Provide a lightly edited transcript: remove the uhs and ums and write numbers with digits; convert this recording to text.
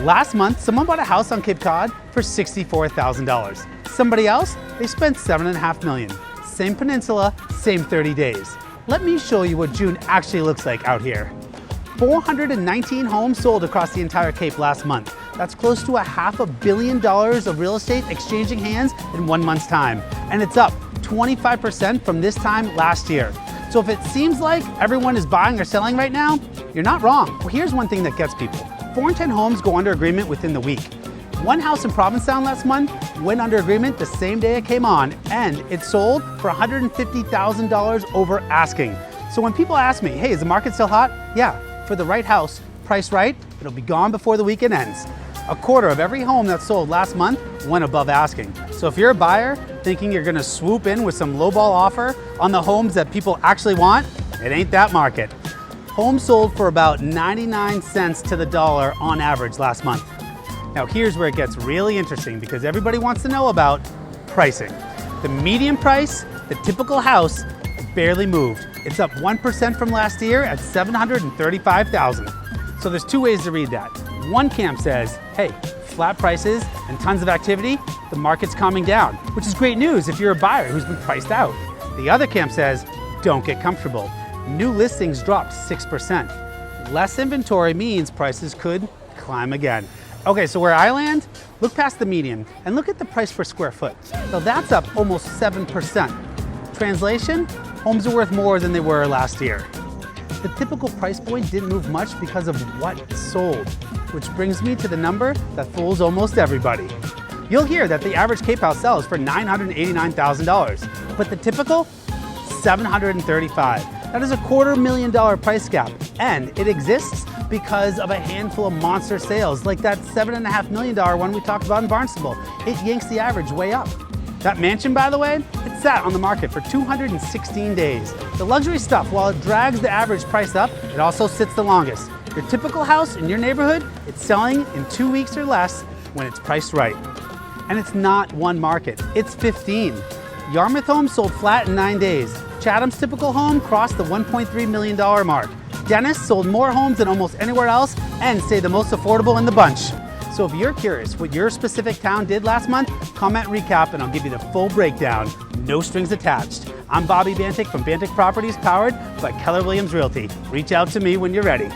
Last month, someone bought a house on Cape Cod for $64,000. Somebody else, they spent $7.5 million. Same peninsula, same 30 days. Let me show you what June actually looks like out here. 419 homes sold across the entire Cape last month. That's close to $500 million of real estate exchanging hands in 1 month's time. And it's up 25% from this time last year. So if it seems like everyone is buying or selling right now, you're not wrong. Well, here's one thing that gets people. 4 in 10 homes go under agreement within the week. One house in Provincetown last month went under agreement the same day it came on, and it sold for $150,000 over asking. So when people ask me, hey, is the market still hot? Yeah, for the right house, priced right, it'll be gone before the weekend ends. A quarter of every home that sold last month went above asking. So if you're a buyer thinking you're gonna swoop in with some lowball offer on the homes that people actually want, it ain't that market. Homes sold for about 99 cents to the dollar on average last month. Now here's where it gets really interesting because everybody wants to know about pricing. The median price, the typical house, barely moved. It's up 1% from last year at $735,000. So there's 2 ways to read that. One camp says, hey, flat prices and tons of activity, the market's calming down, which is great news if you're a buyer who's been priced out. The other camp says, don't get comfortable. New listings dropped 6%. Less inventory means prices could climb again. Okay, so where I land, look past the median and look at the price per square foot. So that's up almost 7%. Translation, homes are worth more than they were last year. The typical price point didn't move much because of what sold, which brings me to the number that fools almost everybody. You'll hear that the average Cape house sells for $989,000, but the typical, $735,000. That is a $250,000 price gap, and it exists because of a handful of monster sales, like that $7.5 million one we talked about in Barnstable. It yanks the average way up. That mansion, by the way, it sat on the market for 216 days. The luxury stuff, while it drags the average price up, it also sits the longest. Your typical house in your neighborhood, it's selling in 2 weeks or less when it's priced right. And it's not one market, it's 15. Yarmouth Homes sold flat in 9 days. Chatham's typical home crossed the $1.3 million mark. Dennis sold more homes than almost anywhere else and stayed the most affordable in the bunch. So if you're curious what your specific town did last month, comment recap and I'll give you the full breakdown, no strings attached. I'm Bobby Bantic from Bantic Properties, powered by Keller Williams Realty. Reach out to me when you're ready.